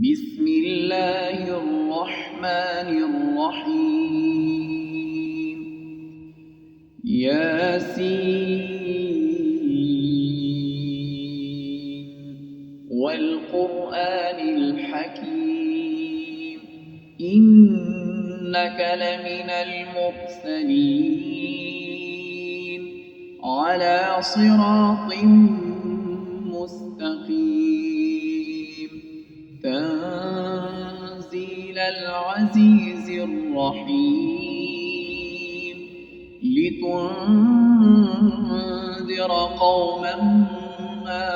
بسم الله الرحمن الرحيم ياسين والقرآن الحكيم إنك لمن المرسلين على صراط مستقيم تنزيل العزيز الرحيم لتنذر قوما ما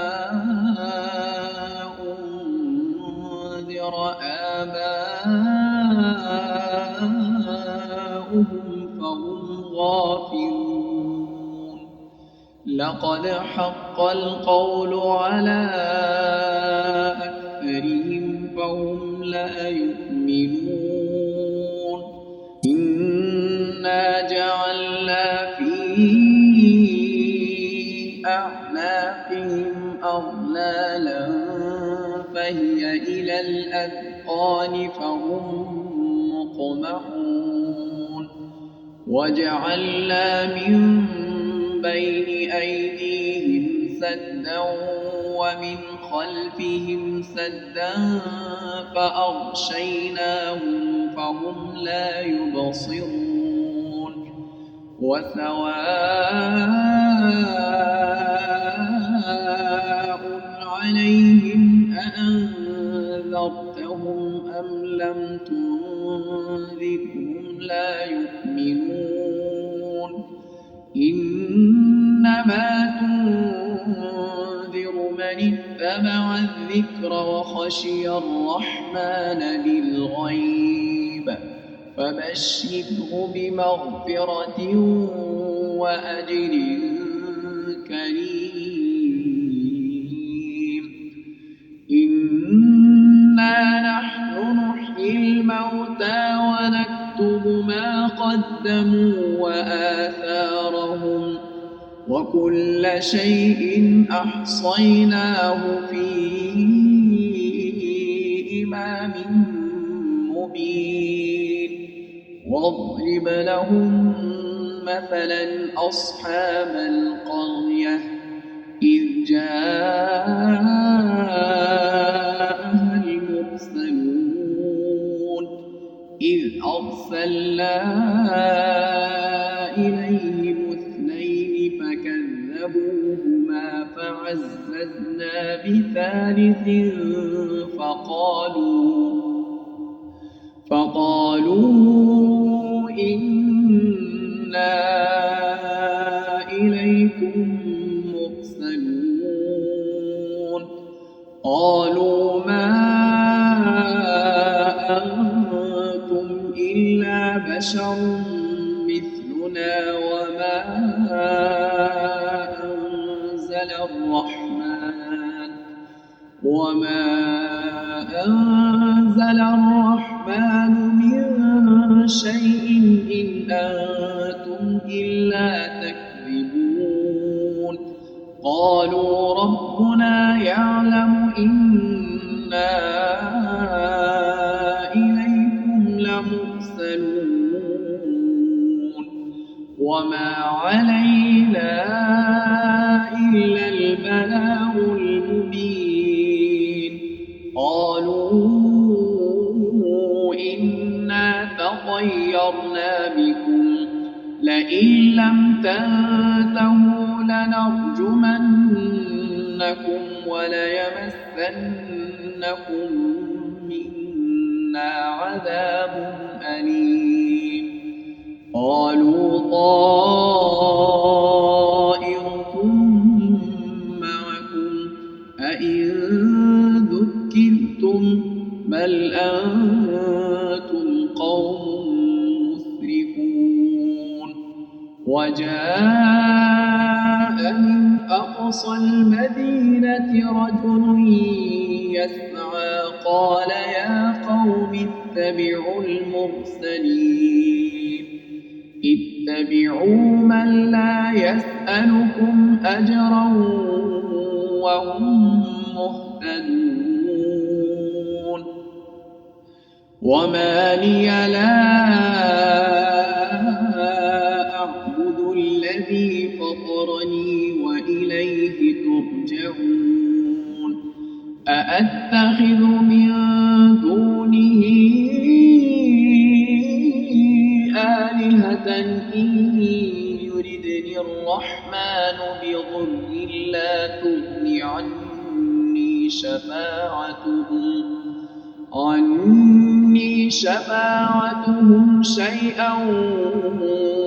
أنذر آباؤهم فهم غافلون لقد حق القول على أكثرهم فهم لا يؤمنون إنا جعلنا في أعناقهم أغلالا فهي إلى الأذقان فهم مقمحون وجعلنا من بين أيديهم سدا ومن خلفهم سدا فأغشيناهم فهم لا يبصرون وسواء عليهم أأنذرتهم أم لم تنذرهم لا يؤمنون إنما تنذر من اتبع الذكر وخشي الرحمن بالغيب فبشره بمغفرة وأجر كريم إنا نحن نحيي الموتى ونكتب ما قدموا وآثارهم وكل شيء أحصيناه في إمام مبين واضرب لهم مثلا أصحاب القرية إذ جاءها المرسلون إذ أرسلنا إليهم اثنين فكذبوهما فعززنا بثالث فقالوا إنا إليكم مرسلون قالوا ما أنتم إلا بشر مثلنا وما أنزل الرحمن من شيء إن أنتم إلا تكذبون قالوا ربنا يعلم إنا إليكم لمرسلون وما علينا إلا البلاغ المبين قالوا إنا تطيرنا بكم لئن لم تنتهوا لنرجمنكم وليمسنكم منا عذاب أليم قالوا طائركم معكم أئن ذكرتم بل أنتم قوم مسرفون وجاء من أقصى المدينة رجل يسعى قال يا قوم اتبعوا المرسلين اتبعوا من لا يسألكم أجرا وهم مهتدون وما لي لا أعبد الذي فطرني وإليه ترجعون أأتخذ من دونه آلهة إن يردني الرحمن بضر لا تغن عني شفاعتهم شيئا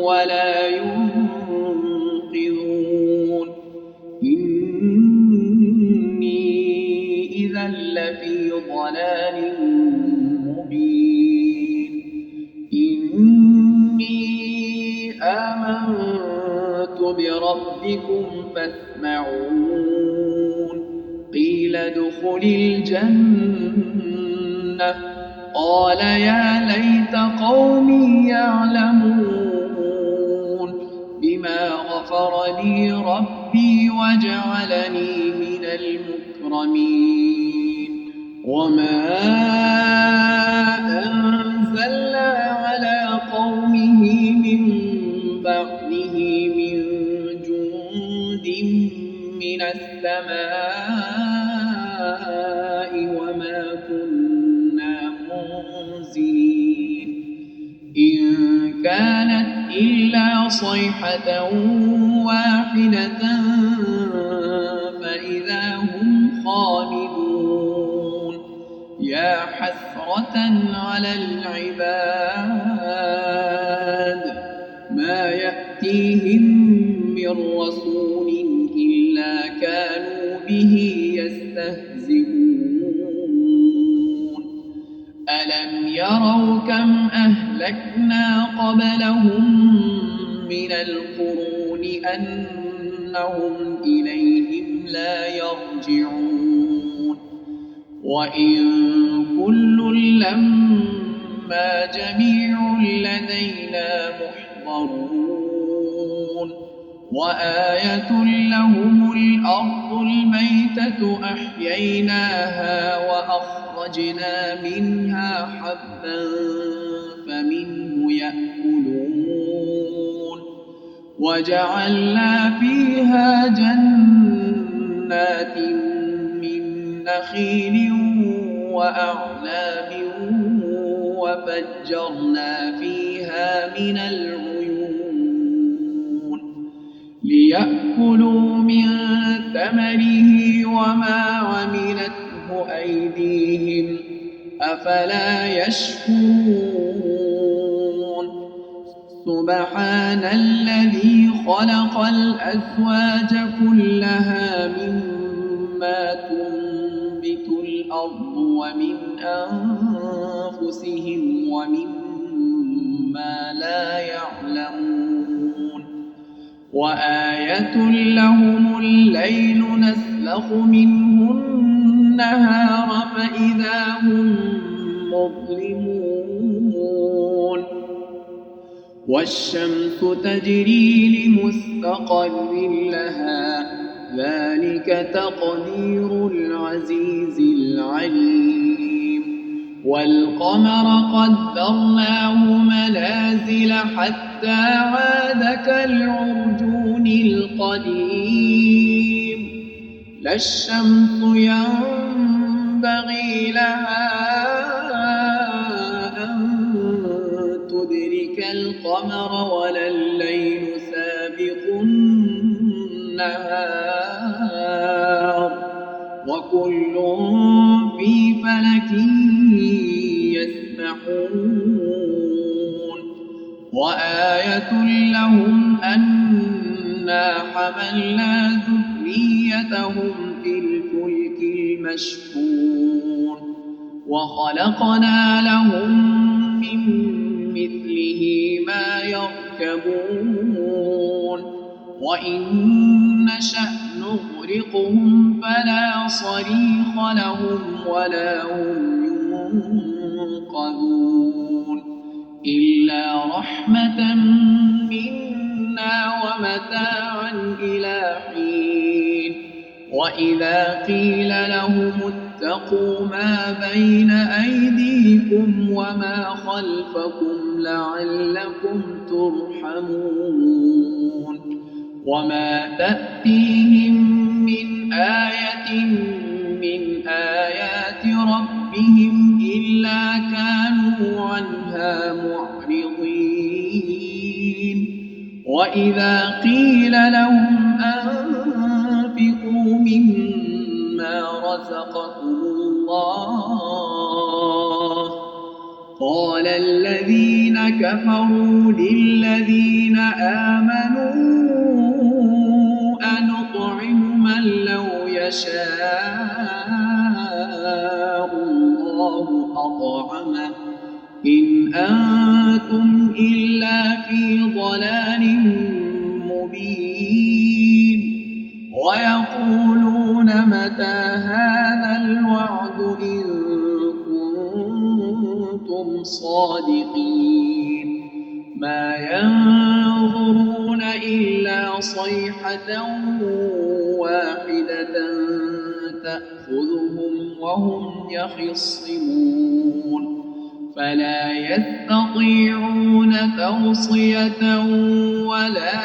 ولا ينقذون إني إذا لفي ضلال مبين إني آمنت بربكم فاسمعون قيل ادخل الجنة قال يا ليت قومي يعلمون بما غفر لي ربي وجعلني من المكرمين وما أنزلنا على قومه من بعده من جند من السماء وما كنا منزلين إن كانت إلا صيحة واحدة فإذا هم خامدون يا حسرة على العباد ما يأتيهم من رسول إلا كانوا به يستهزئون ألم يروا كم أهلكنا قبلهم من القرون أنهم إليهم لا يرجعون وإن كل لما جميع لدينا محضرون وآية لهم الأرض الميتة أحييناها وأخرجنا منها حبا فمنه يأكلون وجعلنا فيها جنات من نخيل وأعناب وفجرنا فيها من العيون ليأكلوا من ثمره وما عملته أيديهم أفلا يشكرون سبحان الذي خلق الأزواج كلها مما تنبت الأرض ومن أنفسهم ومما لا يعلمون وآية لهم الليل نسلخ منه النهار فإذا هم مظلمون والشمس تجري لمستقر لها ذلك تقدير العزيز العليم والقمر قدرناه منازل حتى عاد كالعرجون القديم لا الشمس ينبغي لها أن تدرك القمر ولا الليل سابق النهار وكل في فلك يسبحون وآية لهم أنا حملنا ذريتهم في الفلك المشحون وخلقنا لهم من مثله ما يركبون وإن نشأ نغرقهم فلا صريخ لهم ولا هم ينقذون إلا رحمة منا ومتاعا إلى حين وإذا قيل لهم واتقوا ما بين أيديكم وما خلفكم لعلكم ترحمون وما تأتيهم من آية من آيات ربهم إلا كانوا عنها معرضين وإذا قيل لهم أنفقوا مما رزقكم الله قال الذين كفروا للذين آمنوا أنطعم من لو يشاء الله أطعمه إن أنتم إلا في ضلال مبين ويقولون متى هذا الوعد إن كنتم صادقين ما ينظرون إلا صيحة واحدة تأخذهم وهم يخصمون فلا يستطيعون توصية ولا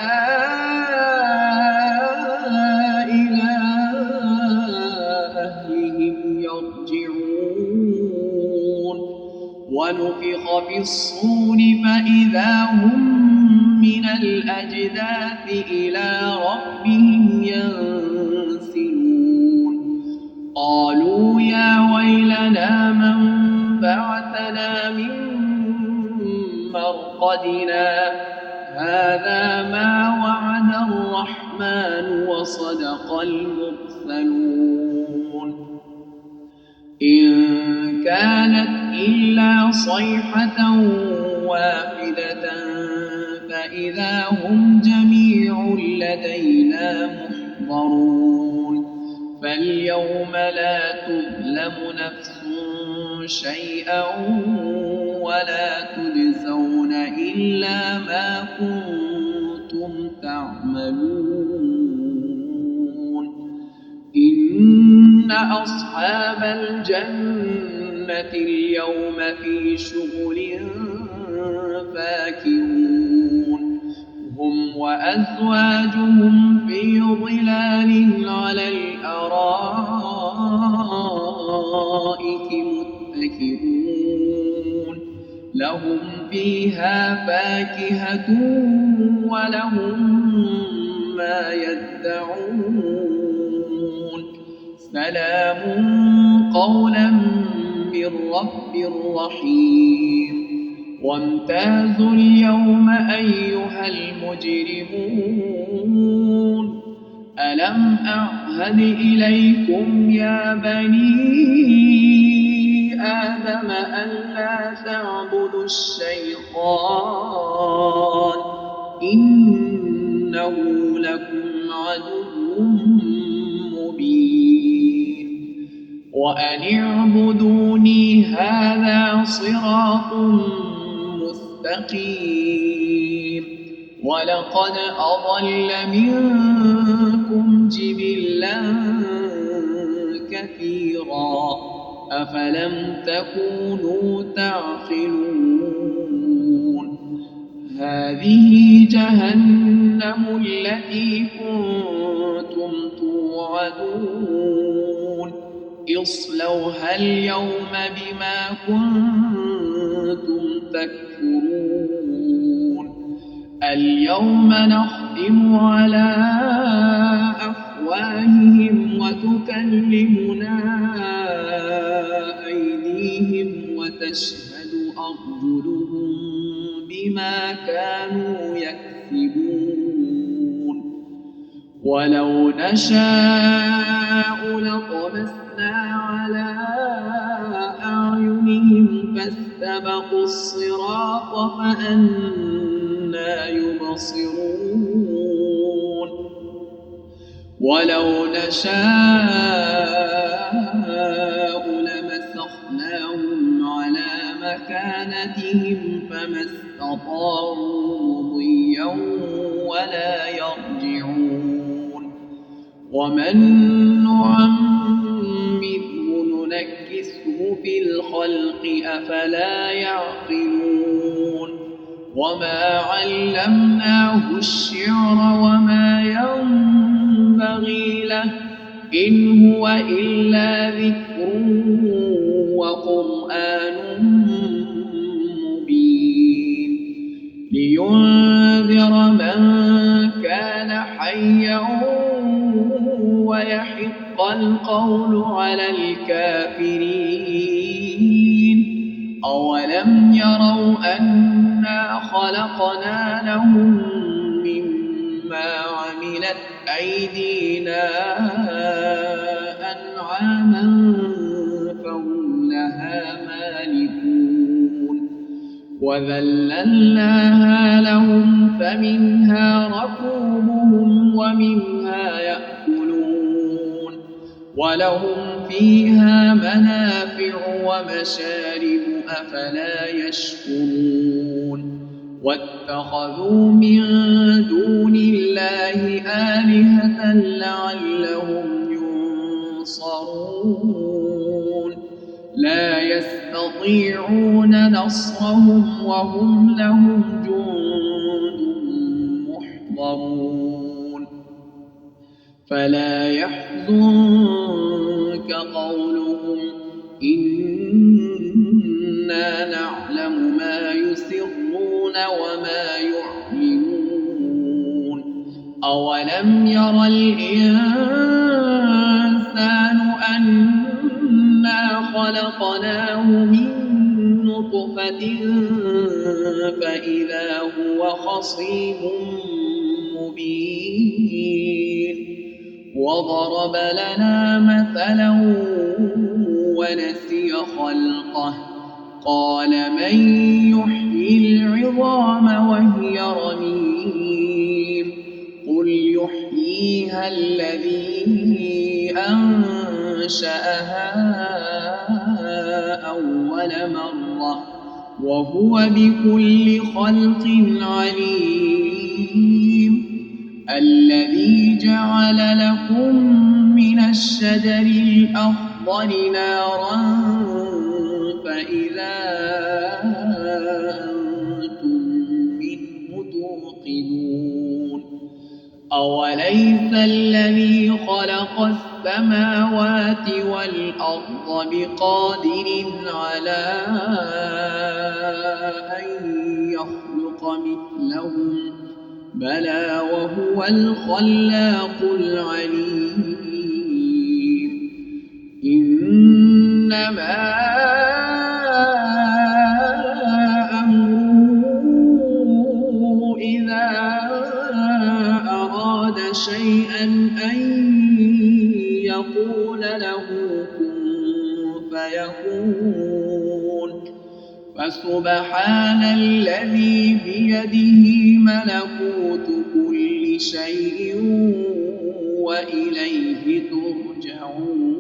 إلى أهلهم يرجعون ونفخ في الصور فإذا هم من الأجداث إلى ربهم ينسلون قالوا يا ويلنا من بعثنا من مرقدنا هذا ما وعد الرحمن وصدق المرسلون إن كانت إلا صيحة واحدة فإذا هم جميع لدينا محضرون فاليوم لا تظلم نفس شيئا ولا تجزون إلا ما كنتم تعملون إن أصحاب الجنة اليوم في شغل فاكهون هم وأزواجهم في ظلال على الأرائك متكئون لهم فيها فاكهة ولهم ما يدعون سلام قولا من رب رحيم وامتازوا اليوم أيها المجرمون ألم أعهد إليكم يا بني آدم ألا تعبدوا الشيطان إنه لكم عدو مبين وأن اعبدوني هذا صراط مستقيم ولقد أضل منكم جبلا كثيرا أفلم تكونوا تعقلون هذه جهنم التي كنتم توعدون اصلوها اليوم بما كنتم تكفرون اليوم نختم على أفواههم وتكلمنا أيديهم وتشهد أرجلهم بما كانوا يكسبون ولو نشاء لطمسنا على أعينهم فاستبقوا الصراط فأنى يبصرون ولو نشاء لمسخناهم على مكانتهم فما استطاعوا مضيا ولا يرجعون ومن نعمره ننكسه في الخلق أفلا يعقلون وما علمناه الشعر وما ينبغي له إن هو إلا ذكر وقرآن مبين لينذر من كان حيا ويحق القول على الكافرين أولم يروا أنا خلقنا لهم مما عملت أيدينا أنعاما فهم لها مالكون وذللناها لهم فمنها ركوبهم ومنها يأكلون ولهم فيها منافع ومشارب أفلا يشكرون واتخذوا من دون الله آلهة لعلهم ينصرون لا يستطيعون نصرهم وهم لهم جند محضرون فلا يحزنك قولهم إنا نعلم ما يسرون وما يعلنون أولم ير الإنسان أنا خلقناه من نطفة فإذا هو خصيم مبين وضرب لنا مثلا ونسي خلقه قال من يحيي العظام وهي رميم قل يحييها الذي أنشأها أول مرة وهو بكل خلق عليم الذي جعل لكم من الشجر الأخضر نارا فإذا أنتم منه توقدون أوليس الذي خلق السماوات والأرض بقادر على أن يخلق مثلهم بلى وهو الخلاق العليم إنما أمره إذا أراد شيئا أن يقول له كن فيكون فسبحان الذي بيده ملكوت كل شيء وإليه ترجعون